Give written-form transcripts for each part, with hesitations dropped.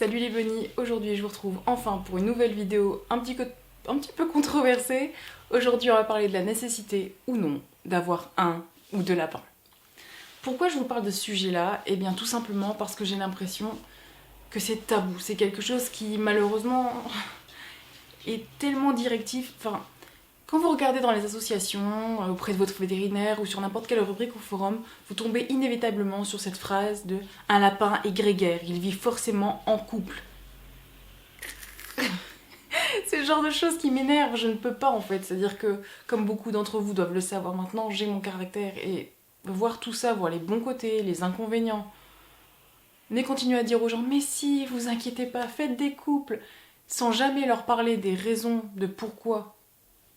Salut les bunnies, aujourd'hui je vous retrouve enfin pour une nouvelle vidéo un petit peu controversée. Aujourd'hui on va parler de la nécessité ou non d'avoir un ou deux lapins. Pourquoi je vous parle de ce sujet-là? Eh bien tout simplement parce que j'ai l'impression que c'est tabou, c'est quelque chose qui malheureusement est tellement directif. Enfin, quand vous regardez dans les associations, auprès de votre vétérinaire ou sur n'importe quelle rubrique ou forum, vous tombez inévitablement sur cette phrase de « un lapin est grégaire, il vit forcément en couple ». C'est le genre de choses qui m'énerve, je ne peux pas en fait. C'est-à-dire que, comme beaucoup d'entre vous doivent le savoir maintenant, j'ai mon caractère et voir tout ça, voir les bons côtés, les inconvénients, mais continuer à dire aux gens « mais si, vous inquiétez pas, faites des couples », sans jamais leur parler des raisons de pourquoi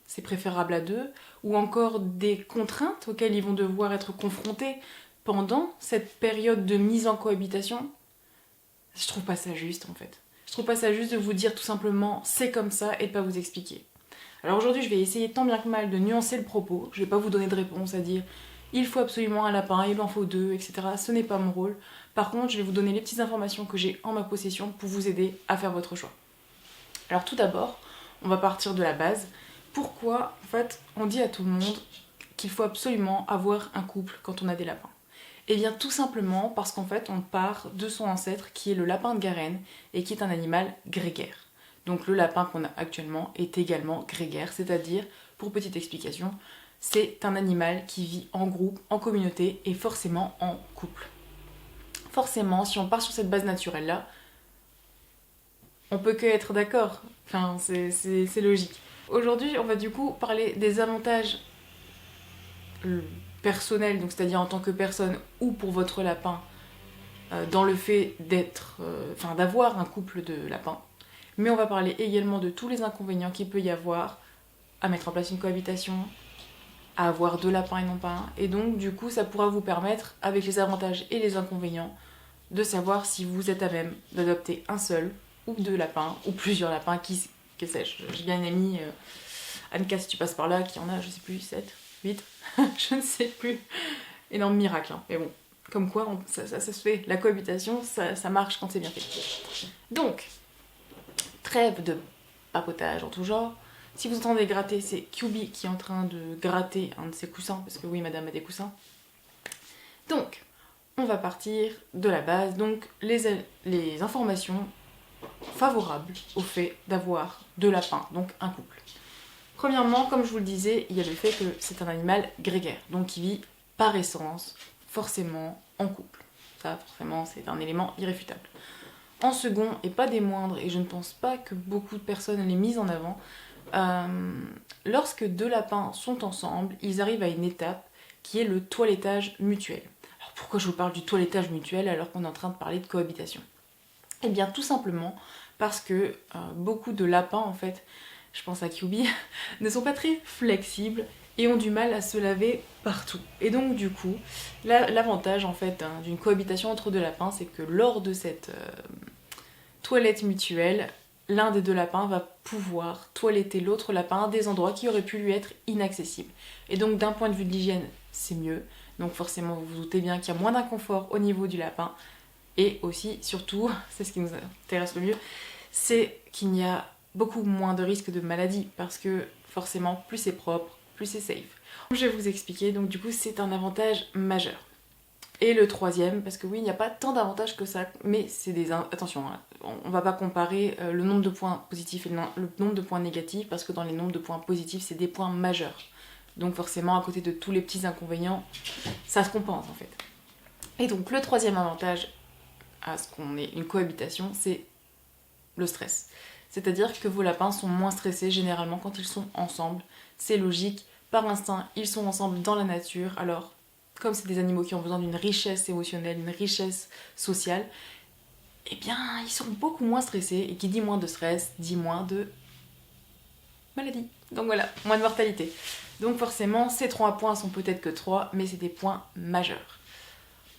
c'est préférable à deux, ou encore des contraintes auxquelles ils vont devoir être confrontés pendant cette période de mise en cohabitation, je trouve pas ça juste en fait. Je trouve pas ça juste de vous dire tout simplement c'est comme ça et de pas vous expliquer. Alors aujourd'hui je vais essayer tant bien que mal de nuancer le propos, je vais pas vous donner de réponse à dire il faut absolument un lapin, il en faut deux, etc. Ce n'est pas mon rôle. Par contre je vais vous donner les petites informations que j'ai en ma possession pour vous aider à faire votre choix. Alors tout d'abord, on va partir de la base. Pourquoi, en fait, on dit à tout le monde qu'il faut absolument avoir un couple quand on a des lapins? Eh bien, tout simplement parce qu'en fait, on part de son ancêtre qui est le lapin de Garenne et qui est un animal grégaire. Donc, le lapin qu'on a actuellement est également grégaire, c'est-à-dire, pour petite explication, c'est un animal qui vit en groupe, en communauté et forcément en couple. Forcément, si on part sur cette base naturelle-là, on peut que être d'accord. Enfin, c'est logique. Aujourd'hui, on va du coup parler des avantages personnels, donc c'est-à-dire en tant que personne ou pour votre lapin, dans le fait d'avoir un couple de lapins. Mais on va parler également de tous les inconvénients qu'il peut y avoir à mettre en place une cohabitation, à avoir deux lapins et non pas un. Et donc, du coup, ça pourra vous permettre, avec les avantages et les inconvénients, de savoir si vous êtes à même d'adopter un seul ou deux lapins, ou plusieurs lapins, que sais-je. J'ai bien une amie, Anka, si tu passes par là, qui en a, je sais plus, 7, 8, je ne sais plus. Énorme miracle, hein. Mais bon, comme quoi, ça se fait. La cohabitation, ça marche quand c'est bien fait. Donc, trêve de papotage en tout genre. Si vous entendez gratter, c'est QB qui est en train de gratter un de ses coussins, parce que oui, madame a des coussins. Donc, on va partir de la base, donc les informations favorables au fait d'avoir deux lapins, donc un couple. Premièrement, comme je vous le disais, il y a le fait que c'est un animal grégaire, donc qui vit par essence, forcément, en couple. Ça, forcément, c'est un élément irréfutable. En second, et pas des moindres, et je ne pense pas que beaucoup de personnes l'aient mise en avant, lorsque deux lapins sont ensemble, ils arrivent à une étape qui est le toilettage mutuel. Alors pourquoi je vous parle du toilettage mutuel alors qu'on est en train de parler de cohabitation? Eh bien tout simplement parce que beaucoup de lapins en fait, je pense à QB, ne sont pas très flexibles et ont du mal à se laver partout. Et donc du coup, l'avantage en fait d'une cohabitation entre deux lapins, c'est que lors de cette toilette mutuelle, l'un des deux lapins va pouvoir toiletter l'autre lapin à des endroits qui auraient pu lui être inaccessibles. Et donc d'un point de vue de l'hygiène, c'est mieux. Donc forcément, vous vous doutez bien qu'il y a moins d'inconfort au niveau du lapin. Et aussi, surtout, c'est ce qui nous intéresse le mieux, c'est qu'il y a beaucoup moins de risques de maladie. Parce que forcément, plus c'est propre, plus c'est safe. Je vais vous expliquer, donc du coup, c'est un avantage majeur. Et le troisième, parce que oui, il n'y a pas tant d'avantages que ça, mais c'est des... Attention, hein, on va pas comparer le nombre de points positifs et le nombre de points négatifs, parce que dans les nombres de points positifs, c'est des points majeurs. Donc forcément, à côté de tous les petits inconvénients, ça se compense en fait. Et donc le troisième avantage à ce qu'on ait une cohabitation, c'est le stress. C'est-à-dire que vos lapins sont moins stressés généralement quand ils sont ensemble. C'est logique, par instinct, ils sont ensemble dans la nature, alors... Comme c'est des animaux qui ont besoin d'une richesse émotionnelle, une richesse sociale, eh bien, ils sont beaucoup moins stressés. Et qui dit moins de stress, dit moins de maladie. Donc voilà, moins de mortalité. Donc forcément, ces 3 points sont peut-être que 3, mais c'est des points majeurs.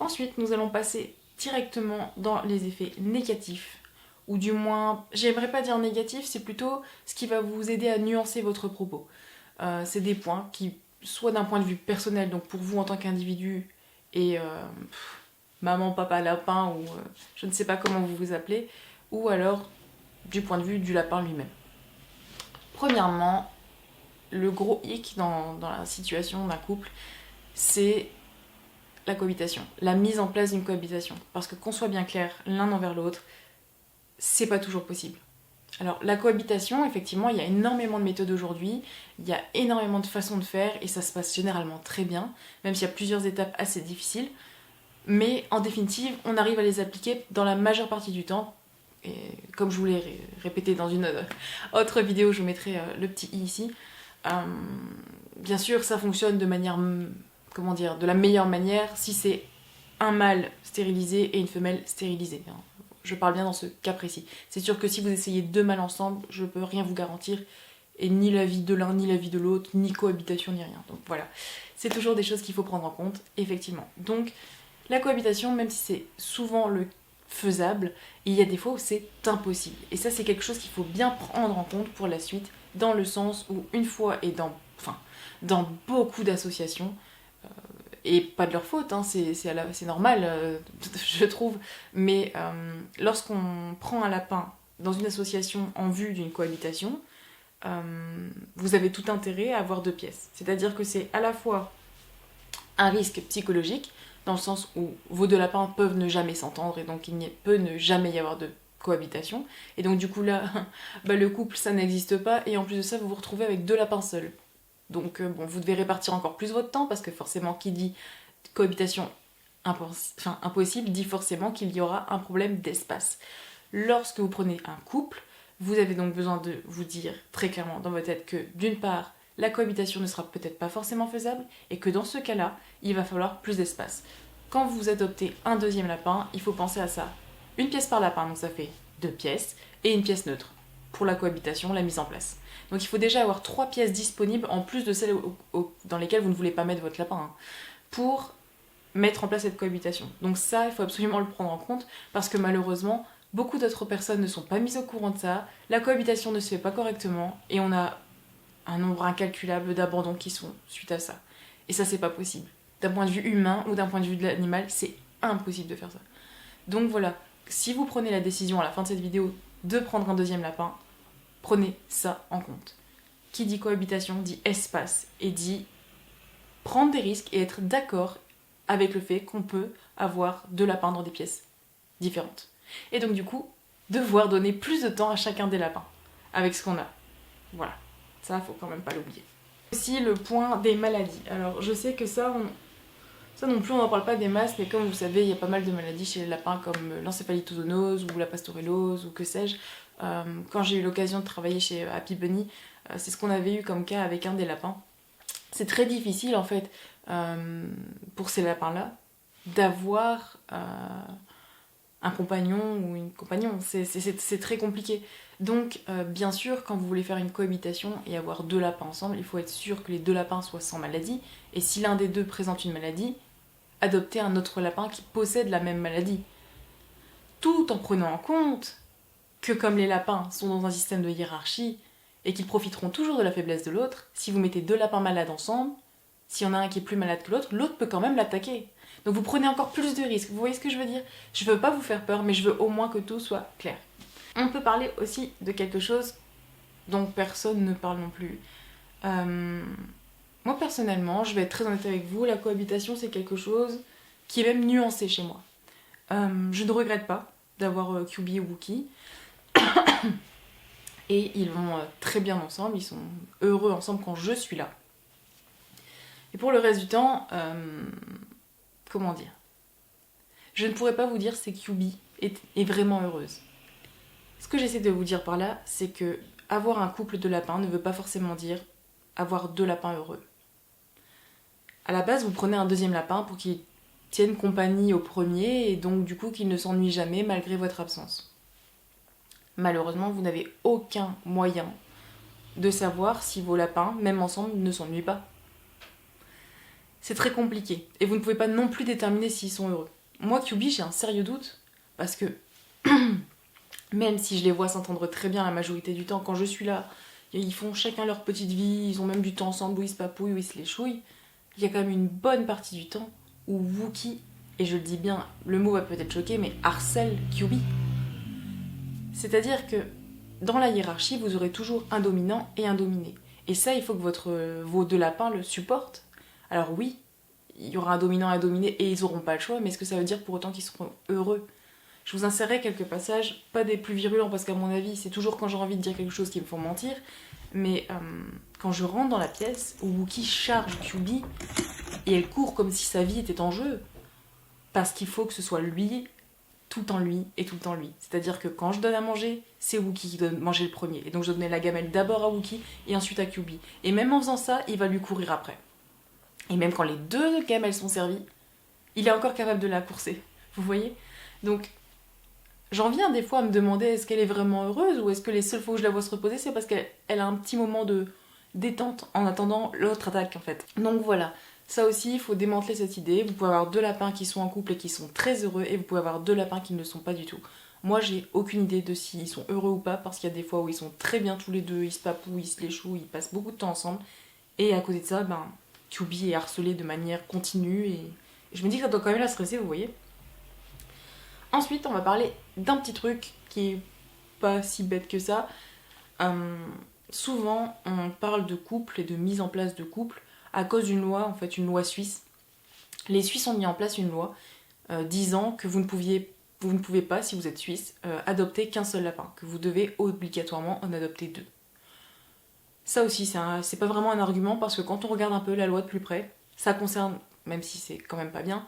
Ensuite, nous allons passer directement dans les effets négatifs. Ou du moins, j'aimerais pas dire négatif, c'est plutôt ce qui va vous aider à nuancer votre propos. C'est des points qui... soit d'un point de vue personnel, donc pour vous en tant qu'individu, et maman, papa, lapin, ou je ne sais pas comment vous vous appelez, ou alors du point de vue du lapin lui-même. Premièrement, le gros hic dans la situation d'un couple, c'est la cohabitation, la mise en place d'une cohabitation. Parce que qu'on soit bien clair l'un envers l'autre, c'est pas toujours possible. Alors la cohabitation, effectivement, il y a énormément de méthodes aujourd'hui, il y a énormément de façons de faire et ça se passe généralement très bien, même s'il y a plusieurs étapes assez difficiles. Mais en définitive, on arrive à les appliquer dans la majeure partie du temps. Et comme je vous l'ai répété dans une autre vidéo, je vous mettrai le petit i ici. Bien sûr, ça fonctionne de manière, comment dire, de la meilleure manière si c'est un mâle stérilisé et une femelle stérilisée. Je parle bien dans ce cas précis. C'est sûr que si vous essayez deux mâles ensemble, je peux rien vous garantir. Et ni la vie de l'un, ni la vie de l'autre, ni cohabitation, ni rien. Donc voilà, c'est toujours des choses qu'il faut prendre en compte, effectivement. Donc la cohabitation, même si c'est souvent le faisable, il y a des fois où c'est impossible. Et ça, c'est quelque chose qu'il faut bien prendre en compte pour la suite, dans le sens où une fois et dans beaucoup d'associations, et pas de leur faute, hein, c'est normal, je trouve, mais lorsqu'on prend un lapin dans une association en vue d'une cohabitation, vous avez tout intérêt à avoir deux pièces. C'est-à-dire que c'est à la fois un risque psychologique, dans le sens où vos deux lapins peuvent ne jamais s'entendre, et donc il peut ne jamais y avoir de cohabitation, et donc du coup là, le couple ça n'existe pas, et en plus de ça vous vous retrouvez avec deux lapins seuls. Donc bon, vous devez répartir encore plus votre temps, parce que forcément qui dit cohabitation impossible dit forcément qu'il y aura un problème d'espace. Lorsque vous prenez un couple, vous avez donc besoin de vous dire très clairement dans votre tête que d'une part, la cohabitation ne sera peut-être pas forcément faisable, et que dans ce cas-là, il va falloir plus d'espace. Quand vous adoptez un deuxième lapin, il faut penser à ça. Une pièce par lapin, donc ça fait 2 pièces, et une pièce neutre pour la cohabitation, la mise en place. Donc il faut déjà avoir 3 pièces disponibles, en plus de celles dans lesquelles vous ne voulez pas mettre votre lapin, hein, pour mettre en place cette cohabitation. Donc ça, il faut absolument le prendre en compte, parce que malheureusement, beaucoup d'autres personnes ne sont pas mises au courant de ça, la cohabitation ne se fait pas correctement, et on a un nombre incalculable d'abandons qui sont suite à ça. Et ça, c'est pas possible. D'un point de vue humain ou d'un point de vue de l'animal, c'est impossible de faire ça. Donc voilà, si vous prenez la décision à la fin de cette vidéo de prendre un deuxième lapin, prenez ça en compte. Qui dit cohabitation dit espace et dit prendre des risques et être d'accord avec le fait qu'on peut avoir 2 lapins dans des pièces différentes. Et donc du coup, devoir donner plus de temps à chacun des lapins avec ce qu'on a. Voilà, ça faut quand même pas l'oublier. Aussi le point des maladies. Alors je sais que ça non plus on n'en parle pas des masses, mais comme vous savez il y a pas mal de maladies chez les lapins comme l'encéphalitozoonose ou la pastorellose ou que sais-je. Quand j'ai eu l'occasion de travailler chez Happy Bunny, c'est ce qu'on avait eu comme cas avec un des lapins. C'est très difficile en fait pour ces lapins-là d'avoir un compagnon ou une compagnon, c'est très compliqué. Donc bien sûr quand vous voulez faire une cohabitation et avoir 2 lapins ensemble, il faut être sûr que les 2 lapins soient sans maladie, et si l'un des deux présente une maladie, adopter un autre lapin qui possède la même maladie. Tout en prenant en compte que comme les lapins sont dans un système de hiérarchie et qu'ils profiteront toujours de la faiblesse de l'autre, si vous mettez 2 lapins malades ensemble, s'il y en a un qui est plus malade que l'autre peut quand même l'attaquer. Donc vous prenez encore plus de risques, vous voyez ce que je veux dire? Je veux pas vous faire peur, mais je veux au moins que tout soit clair. On peut parler aussi de quelque chose dont personne ne parle non plus. Moi personnellement, je vais être très honnête avec vous, la cohabitation c'est quelque chose qui est même nuancé chez moi. Je ne regrette pas d'avoir QB et Wookie. Et ils vont très bien ensemble, ils sont heureux ensemble quand je suis là. Et pour le reste du temps, comment dire, je ne pourrais pas vous dire si QB est vraiment heureuse. Ce que j'essaie de vous dire par là, c'est que avoir un couple de lapins ne veut pas forcément dire avoir 2 lapins heureux. À la base, vous prenez un deuxième lapin pour qu'il tienne compagnie au premier et donc du coup qu'il ne s'ennuie jamais malgré votre absence. Malheureusement, vous n'avez aucun moyen de savoir si vos lapins, même ensemble, ne s'ennuient pas. C'est très compliqué et vous ne pouvez pas non plus déterminer s'ils sont heureux. Moi, QB, j'ai un sérieux doute parce que même si je les vois s'entendre très bien la majorité du temps, quand je suis là, ils font chacun leur petite vie, ils ont même du temps ensemble où ils se papouillent, où ils se les chouillent, il y a quand même une bonne partie du temps où Wookie, et je le dis bien, le mot va peut-être choquer, mais harcèle QB. C'est-à-dire que dans la hiérarchie, vous aurez toujours un dominant et un dominé. Et ça, il faut que vos deux lapins le supportent. Alors oui, il y aura un dominant et un dominé et ils n'auront pas le choix, mais est-ce que ça veut dire pour autant qu'ils seront heureux? Je vous insérerai quelques passages, pas des plus virulents parce qu'à mon avis, c'est toujours quand j'ai envie de dire quelque chose qui me font mentir, mais quand je rentre dans la pièce où Wookie charge QB et elle court comme si sa vie était en jeu, parce qu'il faut que ce soit lui, tout le temps lui et tout le temps lui. C'est-à-dire que quand je donne à manger, c'est Wookie qui donne manger le premier. Et donc je donnais la gamelle d'abord à Wookie et ensuite à QB. Et même en faisant ça, il va lui courir après. Et même quand les deux gamelles sont servies, il est encore capable de la courser. Vous voyez? Donc j'en viens des fois à me demander est-ce qu'elle est vraiment heureuse ou est-ce que les seules fois où je la vois se reposer, c'est parce qu'elle a un petit moment de détente en attendant l'autre attaque en fait. Donc voilà, ça aussi, il faut démanteler cette idée. Vous pouvez avoir deux lapins qui sont en couple et qui sont très heureux et vous pouvez avoir deux lapins qui ne le sont pas du tout. Moi, j'ai aucune idée de s'ils sont heureux ou pas parce qu'il y a des fois où ils sont très bien tous les deux, ils se papouillent, ils se léchouent, ils passent beaucoup de temps ensemble. Et à côté de ça, QB est harcelé de manière continue et je me dis que ça doit quand même la stresser, vous voyez. Ensuite, on va parler d'un petit truc qui est pas si bête que ça. Souvent, on parle de couple et de mise en place de couple à cause d'une loi, en fait, une loi suisse. Les Suisses ont mis en place une loi disant que vous ne pouvez pas, si vous êtes suisse, adopter qu'un seul lapin, que vous devez obligatoirement en adopter deux. Ça aussi, c'est pas vraiment un argument parce que quand on regarde un peu la loi de plus près, ça concerne, même si c'est quand même pas bien,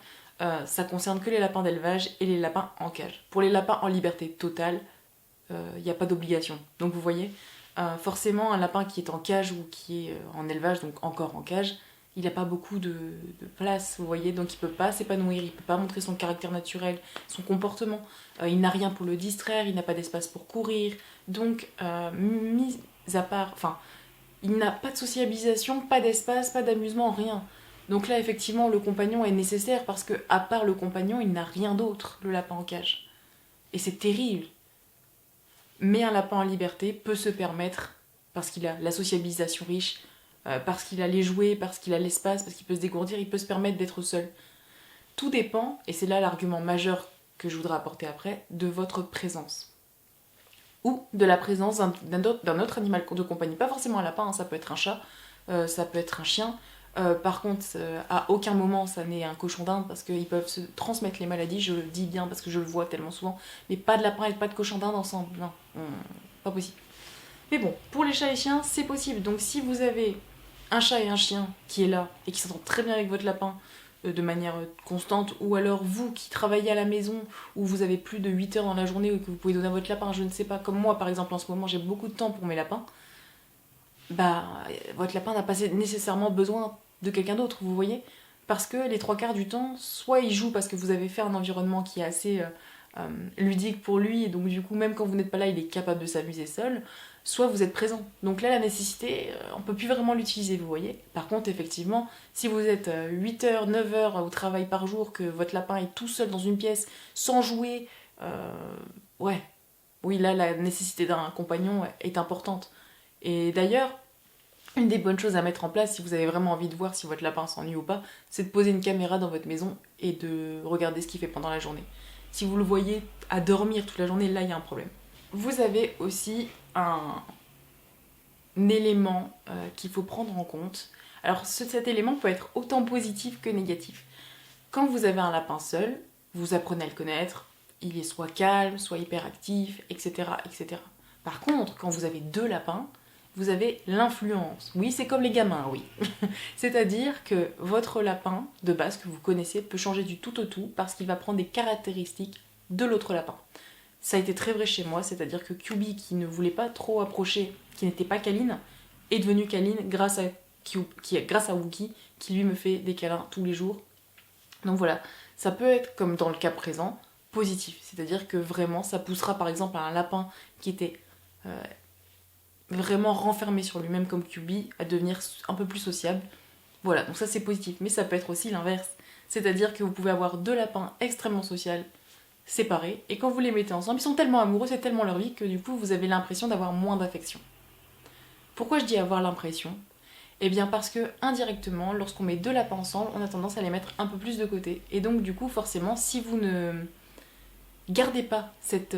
ça concerne que les lapins d'élevage et les lapins en cage. Pour les lapins en liberté totale, il n'y a pas d'obligation. Donc vous voyez, forcément, un lapin qui est en cage ou qui est en élevage, donc encore en cage, il n'a pas beaucoup de place, vous voyez, donc il peut pas s'épanouir, il peut pas montrer son caractère naturel, son comportement, il n'a rien pour le distraire, il n'a pas d'espace pour courir, donc mis à part, enfin, il n'a pas de sociabilisation, pas d'espace, pas d'amusement, rien. Donc là, effectivement, le compagnon est nécessaire parce que, à part le compagnon, il n'a rien d'autre, le lapin en cage. Et c'est terrible. Mais un lapin en liberté peut se permettre, parce qu'il a la sociabilisation riche, parce qu'il a les jouets, parce qu'il a l'espace, parce qu'il peut se dégourdir, il peut se permettre d'être seul. Tout dépend, et c'est là l'argument majeur que je voudrais apporter après, de votre présence. Ou de la présence d'un autre animal de compagnie. Pas forcément un lapin, hein, ça peut être un chat, ça peut être un chien. Par contre, à aucun moment ça n'est un cochon d'Inde parce qu'ils peuvent se transmettre les maladies, je le dis bien parce que je le vois tellement souvent. Mais pas de lapin et pas de cochon d'Inde ensemble, non, pas possible. Mais bon, pour les chats et chiens, c'est possible. Donc si vous avez un chat et un chien qui est là et qui s'entend très bien avec votre lapin de manière constante, ou alors vous qui travaillez à la maison, où vous avez plus de 8 heures dans la journée ou que vous pouvez donner à votre lapin, je ne sais pas, comme moi par exemple en ce moment j'ai beaucoup de temps pour mes lapins, bah votre lapin n'a pas nécessairement besoin de quelqu'un d'autre, vous voyez, parce que les trois quarts du temps, soit il joue parce que vous avez fait un environnement qui est assez ludique pour lui, et donc du coup même quand vous n'êtes pas là il est capable de s'amuser seul, soit vous êtes présent. Donc là la nécessité, on peut plus vraiment l'utiliser, vous voyez. Par contre effectivement, si vous êtes 8 heures, 9 heures au travail par jour, que votre lapin est tout seul dans une pièce, sans jouer, ouais, oui là la nécessité d'un compagnon est importante. Et d'ailleurs, une des bonnes choses à mettre en place si vous avez vraiment envie de voir si votre lapin s'ennuie ou pas, c'est de poser une caméra dans votre maison et de regarder ce qu'il fait pendant la journée. Si vous le voyez à dormir toute la journée, là il y a un problème. Vous avez aussi un élément qu'il faut prendre en compte. Alors cet élément peut être autant positif que négatif. Quand vous avez un lapin seul, vous apprenez à le connaître, il est soit calme, soit hyperactif, etc., etc. Par contre, quand vous avez deux lapins, vous avez l'influence. Oui, c'est comme les gamins, oui. C'est-à-dire que votre lapin, de base, que vous connaissez, peut changer du tout au tout parce qu'il va prendre des caractéristiques de l'autre lapin. Ça a été très vrai chez moi, c'est-à-dire que QB, qui ne voulait pas trop approcher, qui n'était pas câline, est devenu câline grâce à Wookie, qui lui me fait des câlins tous les jours. Donc voilà, ça peut être, comme dans le cas présent, positif. C'est-à-dire que vraiment, ça poussera par exemple à un lapin qui était vraiment renfermé sur lui-même comme QB à devenir un peu plus sociable. Voilà, donc ça c'est positif. Mais ça peut être aussi l'inverse. C'est-à-dire que vous pouvez avoir deux lapins extrêmement sociaux, séparés, et quand vous les mettez ensemble, ils sont tellement amoureux, c'est tellement leur vie que du coup vous avez l'impression d'avoir moins d'affection. Pourquoi je dis avoir l'impression ? Eh bien parce que indirectement, lorsqu'on met deux lapins ensemble, on a tendance à les mettre un peu plus de côté. Et donc du coup, forcément, si vous gardez pas cette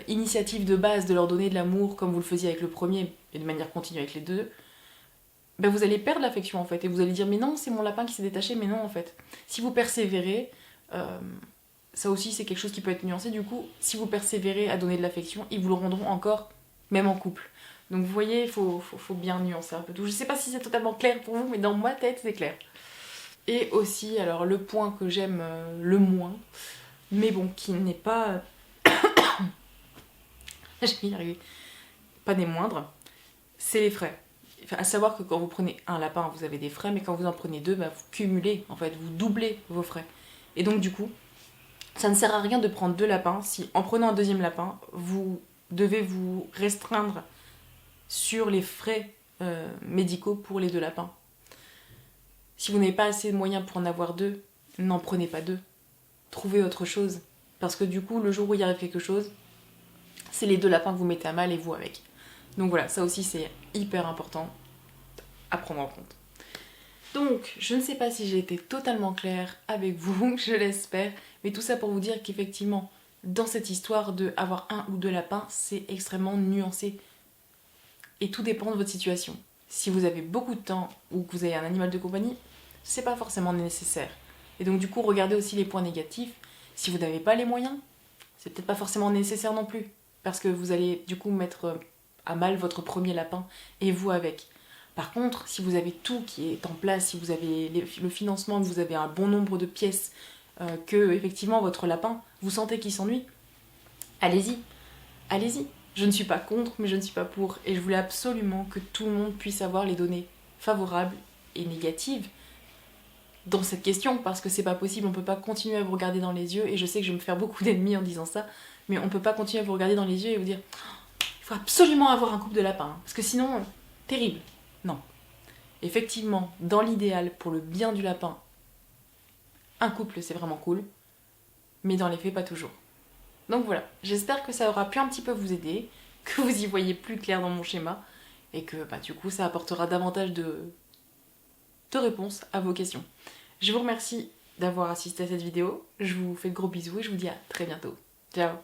initiative de base de leur donner de l'amour comme vous le faisiez avec le premier et de manière continue avec les deux, ben vous allez perdre l'affection en fait et vous allez dire mais non c'est mon lapin qui s'est détaché, mais non en fait. Si vous persévérez, ça aussi c'est quelque chose qui peut être nuancé du coup, si vous persévérez à donner de l'affection, ils vous le rendront encore même en couple. Donc vous voyez, il faut bien nuancer un peu tout. Je sais pas si c'est totalement clair pour vous mais dans ma tête c'est clair. Et aussi alors le point que j'aime le moins, mais bon qui n'est pas... je vais y arriver. Pas des moindres, c'est les frais. Enfin, à savoir que quand vous prenez un lapin, vous avez des frais, mais quand vous en prenez deux, bah, vous cumulez, en fait, vous doublez vos frais. Et donc, du coup, ça ne sert à rien de prendre deux lapins si, en prenant un deuxième lapin, vous devez vous restreindre sur les frais médicaux pour les deux lapins. Si vous n'avez pas assez de moyens pour en avoir deux, n'en prenez pas deux. Trouvez autre chose. Parce que du coup, le jour où il arrive quelque chose, c'est les deux lapins que vous mettez à mal et vous avec. Donc voilà, ça aussi c'est hyper important à prendre en compte. Donc, je ne sais pas si j'ai été totalement claire avec vous, je l'espère, mais tout ça pour vous dire qu'effectivement, dans cette histoire de avoir un ou deux lapins, c'est extrêmement nuancé. Et tout dépend de votre situation. Si vous avez beaucoup de temps ou que vous avez un animal de compagnie, c'est pas forcément nécessaire. Et donc du coup, regardez aussi les points négatifs. Si vous n'avez pas les moyens, c'est peut-être pas forcément nécessaire non plus. Parce que vous allez du coup mettre à mal votre premier lapin et vous avec. Par contre, si vous avez tout qui est en place, si vous avez le financement, que vous avez un bon nombre de pièces, que effectivement votre lapin, vous sentez qu'il s'ennuie, allez-y, allez-y. Je ne suis pas contre, mais je ne suis pas pour. Et je voulais absolument que tout le monde puisse avoir les données favorables et négatives dans cette question, parce que c'est pas possible, on peut pas continuer à vous regarder dans les yeux, et je sais que je vais me faire beaucoup d'ennemis en disant ça, mais on peut pas continuer à vous regarder dans les yeux et vous dire il faut absolument avoir un couple de lapins, parce que sinon, terrible. Non. Effectivement, dans l'idéal, pour le bien du lapin, un couple c'est vraiment cool, mais dans les faits, pas toujours. Donc voilà, j'espère que ça aura pu un petit peu vous aider, que vous y voyez plus clair dans mon schéma, et que bah, du coup ça apportera davantage de réponses à vos questions. Je vous remercie d'avoir assisté à cette vidéo, je vous fais de gros bisous et je vous dis à très bientôt. Ciao.